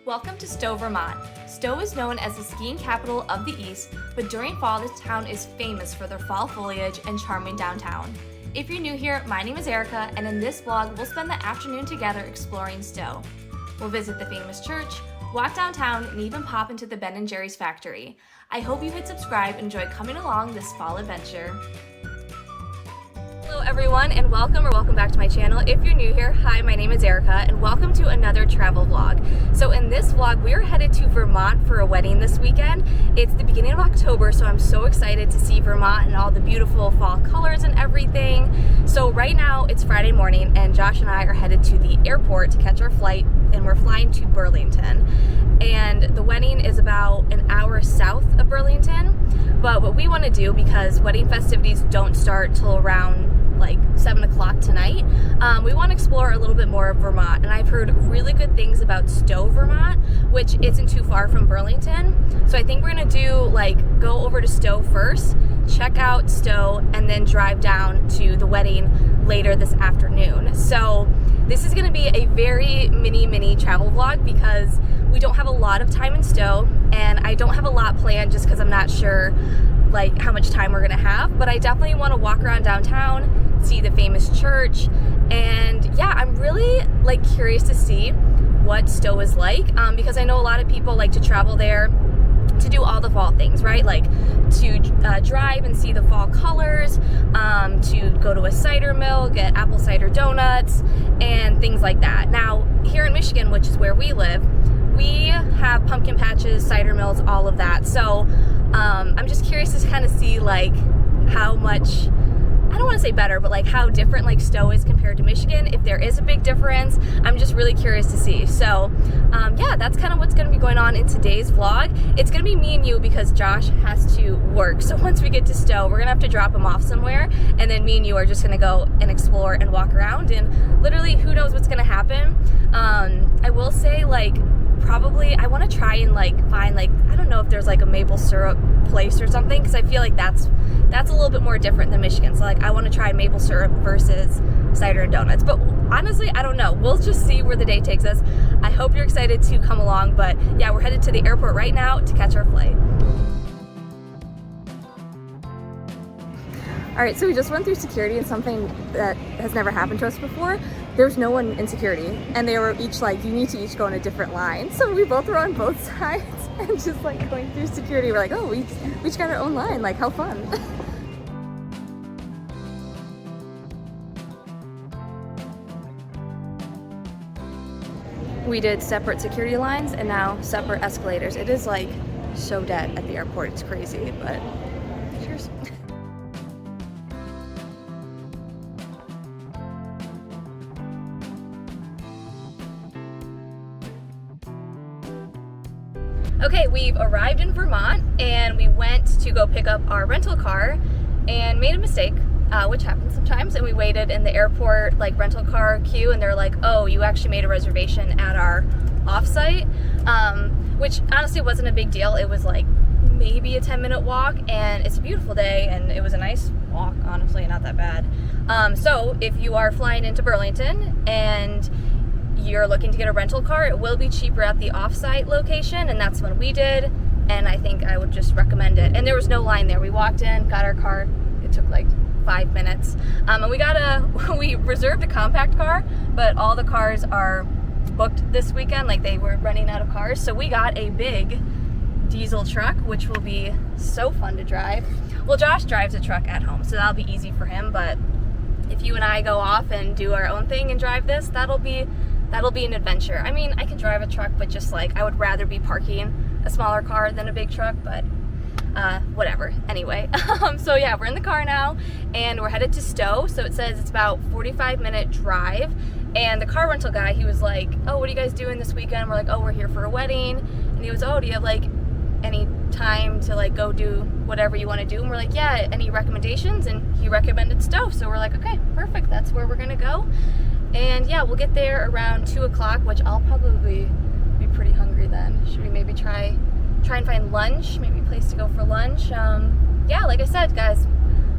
Welcome to Stowe, Vermont. Stowe is known as the skiing capital of the East, but during fall this town is famous for their fall foliage and charming downtown. If you're new here, my name is Erica, and in this vlog we'll spend the afternoon together exploring Stowe. We'll visit the famous church, walk downtown, and even pop into the Ben & Jerry's factory. I hope you hit subscribe and enjoy coming along this fall adventure. Hello everyone, and welcome back to my channel. If you're new here, hi, my name is Erica and welcome to another travel vlog. So in this vlog, we're headed to Vermont for a wedding this weekend. It's the beginning of October, so I'm so excited to see Vermont and all the beautiful fall colors and everything. So right now it's Friday morning and Josh and I are headed to the airport to catch our flight, and we're flying to Burlington. And the wedding is about an hour south of Burlington. But what we want to do, because wedding festivities don't start till around like 7 o'clock tonight, we want to explore a little bit more of Vermont. And I've heard really good things about Stowe, Vermont, which isn't too far from Burlington. So I think we're gonna do go over to Stowe first, check out Stowe, and then drive down to the wedding later this afternoon. So this is gonna be a very mini travel vlog because we don't have a lot of time in Stowe, and I don't have a lot planned just because I'm not sure how much time we're gonna have, but I definitely want to walk around downtown, see the famous church, and yeah, I'm really curious to see what Stowe is like, because I know a lot of people like to travel there to do all the fall things, right? To drive and see the fall colors, to go to a cider mill, get apple cider donuts, and things like that. Now, here in Michigan, which is where we live, we have pumpkin patches, cider mills, all of that. So I'm just curious to kind of see how much, I don't want to say better, but how different Stowe is compared to Michigan. If there is a big difference, I'm just really curious to see. So yeah, that's kind of what's going to be going on in today's vlog. It's going to be me and you because Josh has to work. So once we get to Stowe, we're going to have to drop him off somewhere, and then me and you are just going to go and explore and walk around, and literally who knows what's going to happen. I will say probably I want to try and find I don't know if there's a maple syrup place or something, because I feel like that's a little bit more different than Michigan. So I want to try maple syrup versus cider and donuts, but honestly I don't know. We'll just see where the day takes us. I hope you're excited to come along, but yeah, we're headed to the airport right now to catch our flight. Alright, so we just went through security, and something that has never happened to us before. There's no one in security, and they were each you need to each go in a different line. So we both were on both sides and just going through security. We're oh, we each got our own line. How fun. We did separate security lines and now separate escalators. It is so dead at the airport. It's crazy, but cheers. Okay, we've arrived in Vermont, and we went to go pick up our rental car and made a mistake, which happens sometimes, and we waited in the airport rental car queue, and they're oh, you actually made a reservation at our offsite, which honestly wasn't a big deal. It was maybe a 10-minute walk, and it's a beautiful day, and it was a nice walk, honestly, not that bad. So if you are flying into Burlington and you're looking to get a rental car, it will be cheaper at the offsite location, and that's what we did, and I think I would just recommend it. And there was no line there. We walked in, got our car. It took 5 minutes, and we reserved a compact car, but all the cars are booked this weekend. They were running out of cars, so we got a big diesel truck, which will be so fun to drive. Well, Josh drives a truck at home, so that'll be easy for him, but if you and I go off and do our own thing and drive this, that'll be an adventure. I mean, I can drive a truck, but just I would rather be parking a smaller car than a big truck, but whatever. Anyway, so yeah, we're in the car now, and we're headed to Stowe. So it says it's about 45-minute drive, and the car rental guy, he was oh, what are you guys doing this weekend? We're oh, we're here for a wedding, and he was, oh, do you have any time to go do whatever you want to do? And we're yeah, any recommendations? And he recommended Stowe, so we're okay, perfect, that's where we're gonna go. And yeah, we'll get there around 2 o'clock, which I'll probably be pretty hungry then. Should we maybe try and find lunch, maybe a place to go for lunch? Yeah, like I said, guys,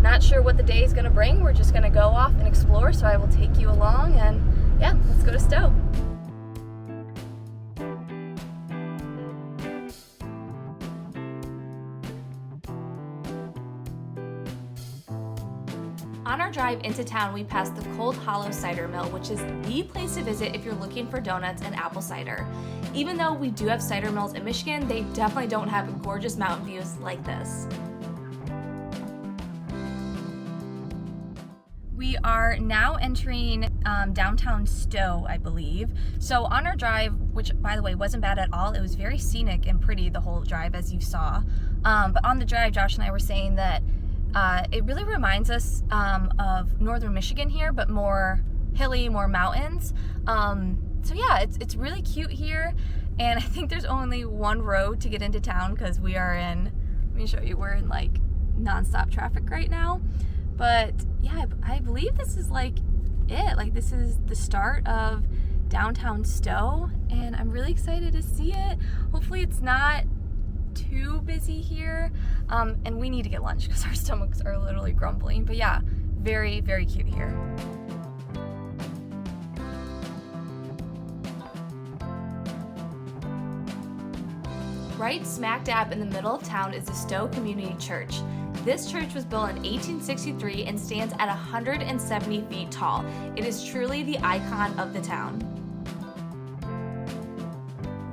not sure what the day is gonna bring. We're just gonna go off and explore, so I will take you along, and yeah, let's go to Stowe. On our drive into town, we passed the Cold Hollow Cider Mill, which is the place to visit if you're looking for donuts and apple cider. Even though we do have cider mills in Michigan, they definitely don't have gorgeous mountain views like this. We are now entering downtown Stowe, I believe. So on our drive, which by the way wasn't bad at all, it was very scenic and pretty the whole drive as you saw. But on the drive, Josh and I were saying that it really reminds us of northern Michigan here, but more hilly, more mountains. So yeah, it's really cute here, and I think there's only one road to get into town because we are in, let me show you, we're in like nonstop traffic right now. But yeah, I believe this is like it. Like this is the start of downtown Stowe, and I'm really excited to see it. Hopefully it's not too busy here, and we need to get lunch because our stomachs are literally grumbling. But yeah, very, very cute here. Right smack dab in the middle of town is the Stowe Community Church. This church was built in 1863 and stands at 170 feet tall. It is truly the icon of the town.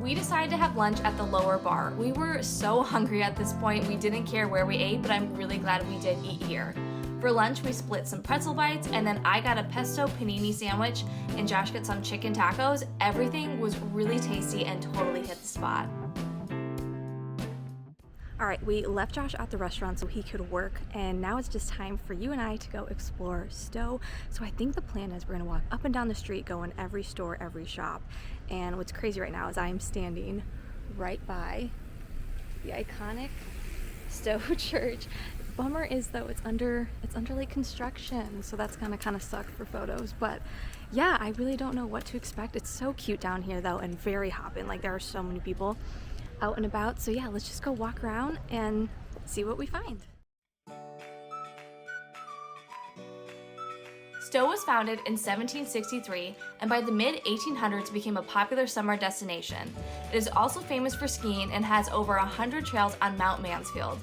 We decided to have lunch at the lower bar. We were so hungry at this point, we didn't care where we ate, but I'm really glad we did eat here. For lunch, we split some pretzel bites, and then I got a pesto panini sandwich, and Josh got some chicken tacos. Everything was really tasty and totally hit the spot. All right, we left Josh at the restaurant so he could work, and now it's just time for you and I to go explore Stowe. So I think the plan is we're gonna walk up and down the street, go in every store, every shop. And what's crazy right now is I'm standing right by the iconic Stowe Church. Bummer is though it's under like construction, so that's gonna kind of suck for photos. But yeah, I really don't know what to expect. It's so cute down here though, and very hopping. Like there are so many people out and about. So yeah, let's just go walk around and see what we find. Stowe was founded in 1763 and by the mid-1800s became a popular summer destination. It is also famous for skiing and has over 100 trails on Mount Mansfield.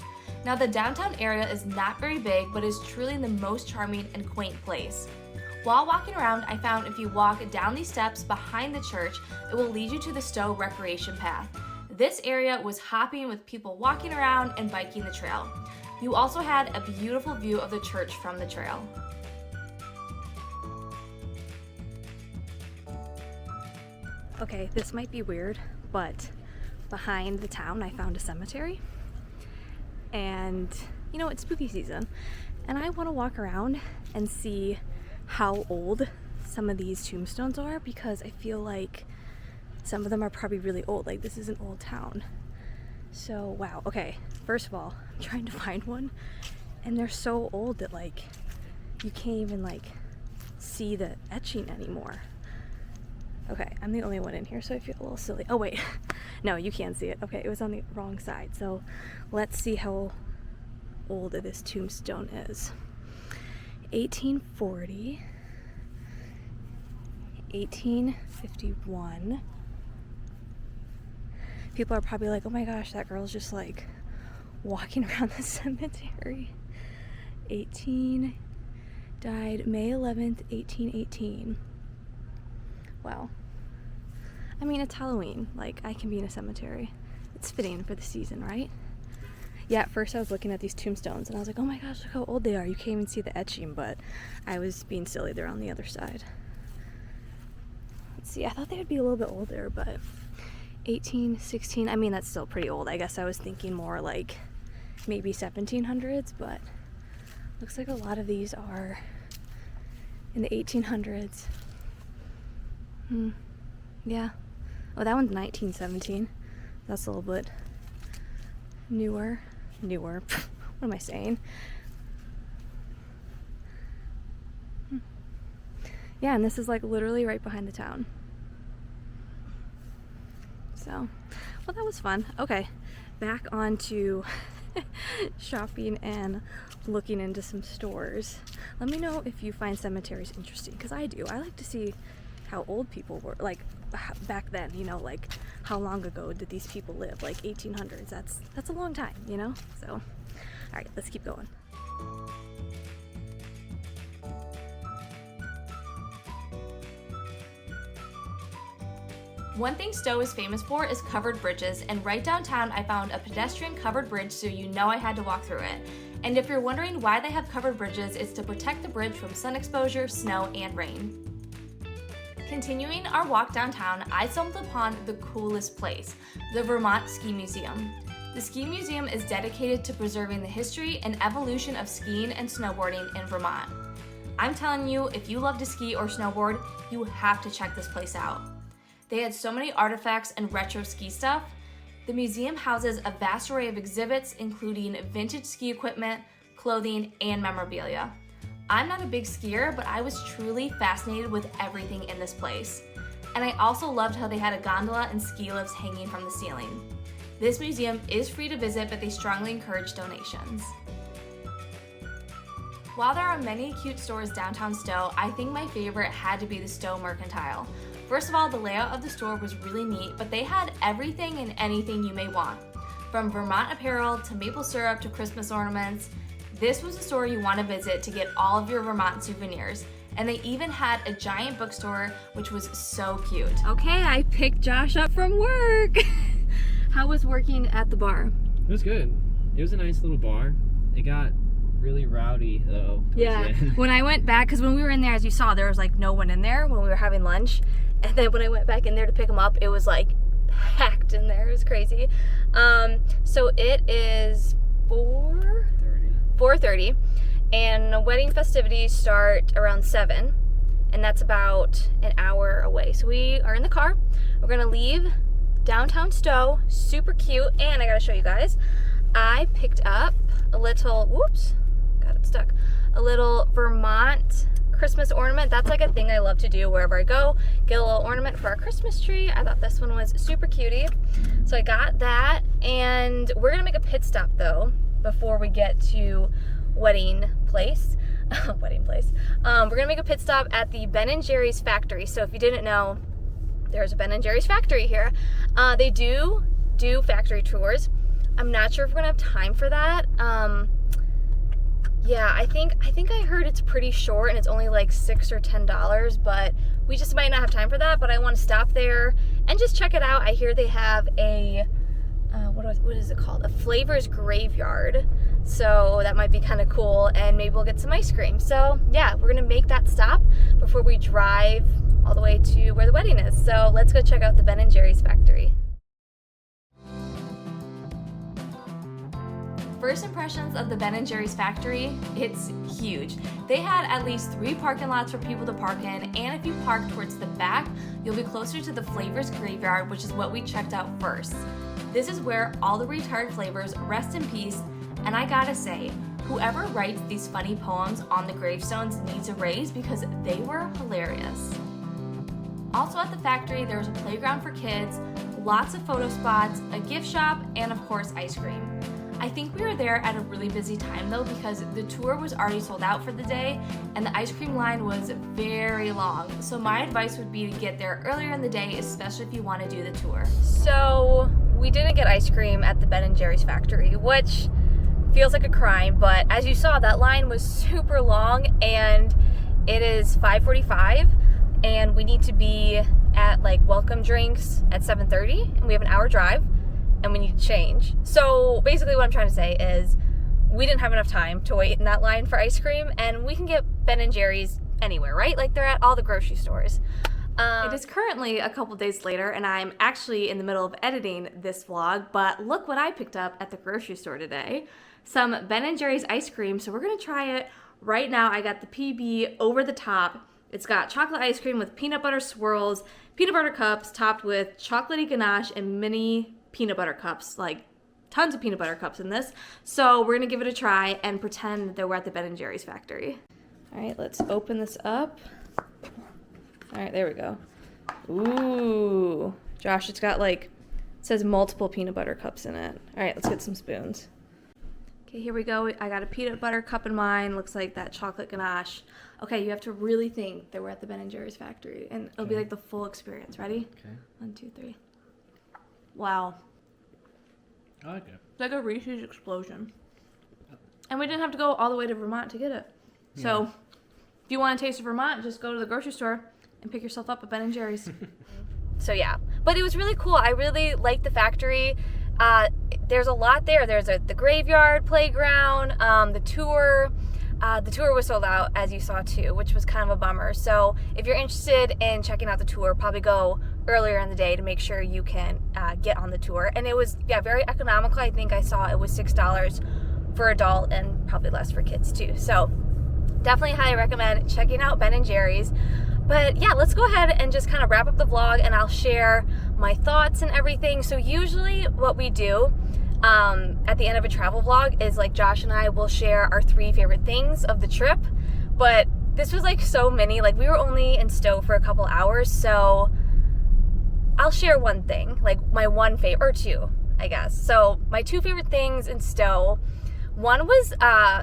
Now the downtown area is not very big, but is truly the most charming and quaint place. While walking around, I found if you walk down these steps behind the church, it will lead you to the Stowe Recreation Path. This area was hopping with people walking around and biking the trail. You also had a beautiful view of the church from the trail. Okay, this might be weird, but behind the town I found a cemetery. And you know, it's spooky season, and I want to walk around and see how old some of these tombstones are, because I feel like some of them are probably really old. Like this is an old town. So wow, okay, first of all, I'm trying to find one and they're so old that like you can't even like see the etching anymore. Okay, I'm the only one in here, so I feel a little silly. Oh wait, no, you can't see it. Okay, it was on the wrong side. So let's see how old this tombstone is. 1840, 1851. People are probably like, oh my gosh, that girl's just like walking around the cemetery. Died May 11th, 1818. Wow. I mean, it's Halloween. Like, I can be in a cemetery. It's fitting for the season, right? Yeah, at first I was looking at these tombstones and I was like, oh my gosh, look how old they are. You can't even see the etching, but I was being silly. They're on the other side. Let's see, I thought they would be a little bit older, but 1816, I mean, that's still pretty old. I guess I was thinking more like maybe 1700s, but looks like a lot of these are in the 1800s. Yeah. Oh, that one's 1917. That's a little bit newer. What am I saying? Yeah, and this is like literally right behind the town. So, well, that was fun. Okay, back on to shopping and looking into some stores. Let me know if you find cemeteries interesting, because I do. I like to see how old people were, like back then, you know, like how long ago did these people live? Like 1800s. That's a long time, you know? So, all right, let's keep going. One thing Stowe is famous for is covered bridges, and right downtown I found a pedestrian covered bridge, so you know I had to walk through it. And if you're wondering why they have covered bridges, it's to protect the bridge from sun exposure, snow, and rain. Continuing our walk downtown, I stumbled upon the coolest place, the Vermont Ski Museum. The Ski Museum is dedicated to preserving the history and evolution of skiing and snowboarding in Vermont. I'm telling you, if you love to ski or snowboard, you have to check this place out. They had so many artifacts and retro ski stuff. The museum houses a vast array of exhibits, including vintage ski equipment, clothing, and memorabilia. I'm not a big skier, but I was truly fascinated with everything in this place. And I also loved how they had a gondola and ski lifts hanging from the ceiling. This museum is free to visit, but they strongly encourage donations. While there are many cute stores downtown Stowe, I think my favorite had to be the Stowe Mercantile. First of all, the layout of the store was really neat, but they had everything and anything you may want. From Vermont apparel to maple syrup to Christmas ornaments, this was a store you want to visit to get all of your Vermont souvenirs. And they even had a giant bookstore, which was so cute. Okay, I picked Josh up from work. How was working at the bar? It was good. It was a nice little bar. It got really rowdy though. Yeah, when I went back, because when we were in there, as you saw, there was like no one in there when we were having lunch. And then when I went back in there to pick them up, it was like packed in there. It was crazy. So it is 4:30, and wedding festivities start around 7, and that's about an hour away. So we are in the car. We're gonna leave downtown Stowe, super cute, and I gotta show you guys. I picked up a little, whoops, got it stuck, a little Vermont Christmas ornament. That's like a thing I love to do wherever I go. Get a little ornament for our Christmas tree. I thought this one was super cutie. So I got that, and we're gonna make a pit stop though before we get to wedding place. We're gonna make a pit stop at the Ben & Jerry's factory. So if you didn't know, there's a Ben & Jerry's factory here. They do factory tours. I'm not sure if we're gonna have time for that. Yeah, I think I heard it's pretty short and it's only like $6 or $10, but we just might not have time for that. But I want to stop there and just check it out. I hear they have a what is it called? A Flavors Graveyard. So that might be kind of cool, and maybe we'll get some ice cream. So yeah, we're gonna make that stop before we drive all the way to where the wedding is. So let's go check out the Ben & Jerry's factory. First impressions of the Ben & Jerry's factory, it's huge. They had at least 3 parking lots for people to park in, and if you park towards the back, you'll be closer to the Flavors Graveyard, which is what we checked out first. This is where all the retired flavors rest in peace, and I gotta say, whoever writes these funny poems on the gravestones needs a raise because they were hilarious. Also at the factory, there was a playground for kids, lots of photo spots, a gift shop, and of course ice cream. I think we were there at a really busy time though, because the tour was already sold out for the day and the ice cream line was very long. So my advice would be to get there earlier in the day, especially if you want to do the tour. So we didn't get ice cream at the Ben & Jerry's factory, which feels like a crime, but as you saw, that line was super long and it is 5:45 and we need to be at like welcome drinks at 7:30 and we have an hour drive. And we need to change. So basically what I'm trying to say is we didn't have enough time to wait in that line for ice cream, and we can get Ben & Jerry's anywhere, right? Like they're at all the grocery stores. It is currently a couple days later and I'm actually in the middle of editing this vlog, but look what I picked up at the grocery store today. Some Ben & Jerry's ice cream, so we're gonna try it right now. I got the PB over the top. It's got chocolate ice cream with peanut butter swirls, peanut butter cups topped with chocolatey ganache, and mini peanut butter cups, like tons of peanut butter cups in this. So we're gonna give it a try and pretend that we're at the Ben & Jerry's factory. All right, let's open this up. All right, there we go. Ooh, Josh, it's got like, it says multiple peanut butter cups in it. All right, let's get some spoons. Okay, here we go. I got a peanut butter cup in mine. Looks like that chocolate ganache. Okay, you have to really think that we're at the Ben & Jerry's factory and it'll be like the full experience. Ready? Okay. 1, 2, 3. Wow. I like it. It's like a Reese's explosion. And we didn't have to go all the way to Vermont to get it. Yeah. So if you want to taste of Vermont, just go to the grocery store and pick yourself up a Ben & Jerry's. So yeah, But it was really cool. I really liked the factory. There's a lot there. There's the graveyard, playground, the tour. The tour was sold out, as you saw too, which was kind of a bummer. So if you're interested in checking out the tour, probably go earlier in the day to make sure you can get on the tour. And it was, very economical. I think I saw it was $6 for adult and probably less for kids too. So definitely highly recommend checking out Ben & Jerry's. But yeah, let's go ahead and just kind of wrap up the vlog, and I'll share my thoughts and everything. So usually what we do at the end of a travel vlog is like Josh and I will share our 3 favorite things of the trip. But this was like so many, like we were only in Stowe for a couple hours, so I'll share one thing, like my one favorite, or 2, I guess. So my 2 favorite things in Stowe, one was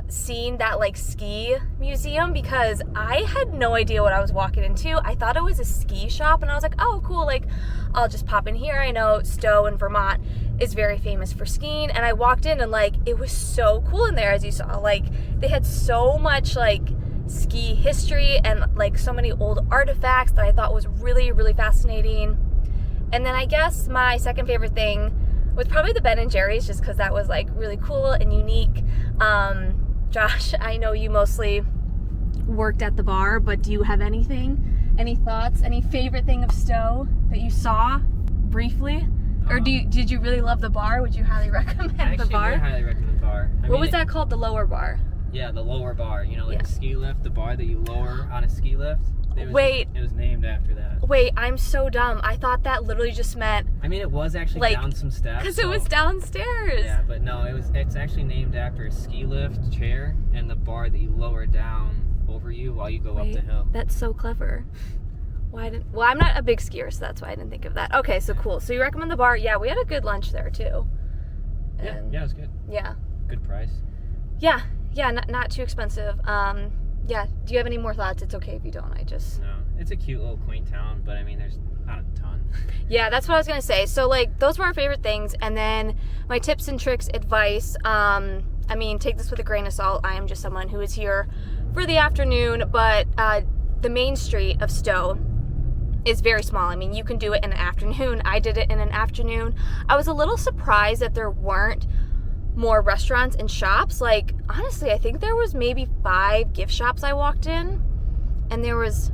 seeing that like ski museum, because I had no idea what I was walking into. I thought it was a ski shop, and I was like, oh cool, like I'll just pop in here. I know Stowe in Vermont is very famous for skiing, and I walked in and like it was so cool in there, as you saw. Like they had so much like ski history and like so many old artifacts that I thought was really, really fascinating. And then I guess my second favorite thing was probably the Ben & Jerry's, just because that was like really cool and unique. Josh, I know you mostly worked at the bar, but do you have any thoughts, any favorite thing of Stowe that you saw briefly? Or did you really love the bar? Would you highly recommend the bar? I highly recommend the bar. What was that called? The lower bar? Yeah, the lower bar. You know, like a ski lift, the bar that you lower on a ski lift. It was named after that. Wait, I'm so dumb. I thought that literally just meant... I mean, it was actually like, down some steps. Because it was downstairs. Yeah, but no, it's actually named after a ski lift chair and the bar that you lower down over you while you go up the hill. That's so clever. Well, I'm not a big skier, so that's why I didn't think of that. Okay, so cool. So you recommend the bar? Yeah, we had a good lunch there too. And yeah, it was good. Yeah. Good price. Yeah, not too expensive. Yeah, do you have any more thoughts? It's okay if you don't. No, it's a cute little quaint town, but I mean, there's not a ton. Yeah, that's what I was gonna say. So like, those were our favorite things, and then my tips and tricks, advice. I mean, take this with a grain of salt. I am just someone who is here for the afternoon, but the main street of Stowe is very small. I mean, you can do it in an afternoon. I did it in an afternoon. I was a little surprised that there weren't more restaurants and shops. Like, honestly, I think there was maybe 5 gift shops I walked in, and there was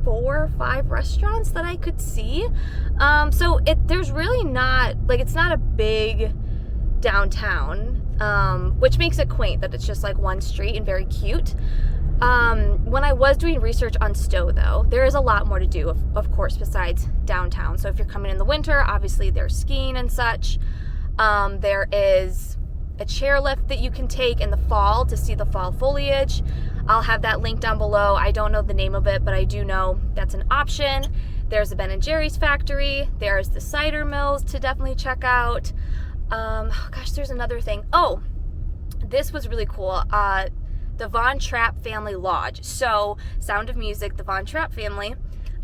4 or 5 restaurants that I could see. So there's really not, like, it's not a big downtown, which makes it quaint that it's just like one street and very cute. When I was doing research on Stowe, though, there is a lot more to do, of course, besides downtown. So if you're coming in the winter, obviously there's skiing and such. There is a chairlift that you can take in the fall to see the fall foliage. I'll have that link down below. I don't know the name of it, but I do know that's an option. There's the Ben & Jerry's factory. There's the cider mills to definitely check out. Gosh, there's another thing. Oh, this was really cool. The Von Trapp Family Lodge. So, Sound of Music, the Von Trapp family,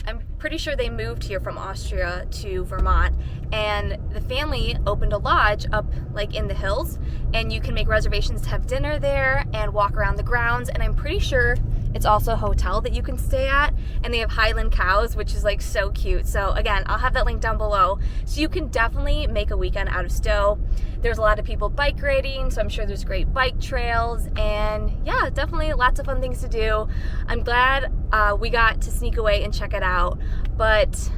I'm pretty sure they moved here from Austria to Vermont, and the family opened a lodge up like in the hills, and you can make reservations to have dinner there and walk around the grounds. And I'm pretty sure it's also a hotel that you can stay at, and they have Highland cows, which is like so cute. So again, I'll have that link down below, so you can definitely make a weekend out of Stowe. There's a lot of people bike riding, so I'm sure there's great bike trails, and yeah, definitely lots of fun things to do. I'm glad we got to sneak away and check it out. But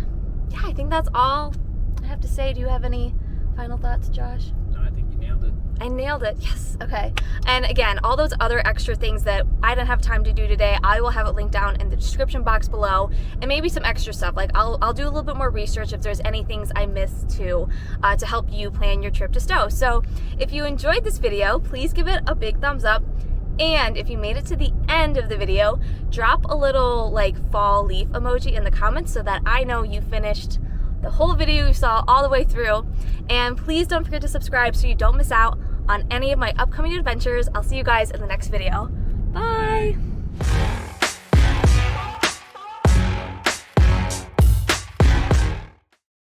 yeah, I think that's all I have to say. Do you have any final thoughts, Josh? No, I think you nailed it. I nailed it. Yes. Okay. And again, all those other extra things that I didn't have time to do today, I will have it linked down in the description box below, and maybe some extra stuff. Like I'll do a little bit more research if there's any things I missed to help you plan your trip to Stowe. So if you enjoyed this video, please give it a big thumbs up. And if you made it to the end of the video, drop a little like fall leaf emoji in the comments so that I know you finished the whole video you saw all the way through. And please don't forget to subscribe so you don't miss out on any of my upcoming adventures. I'll see you guys in the next video.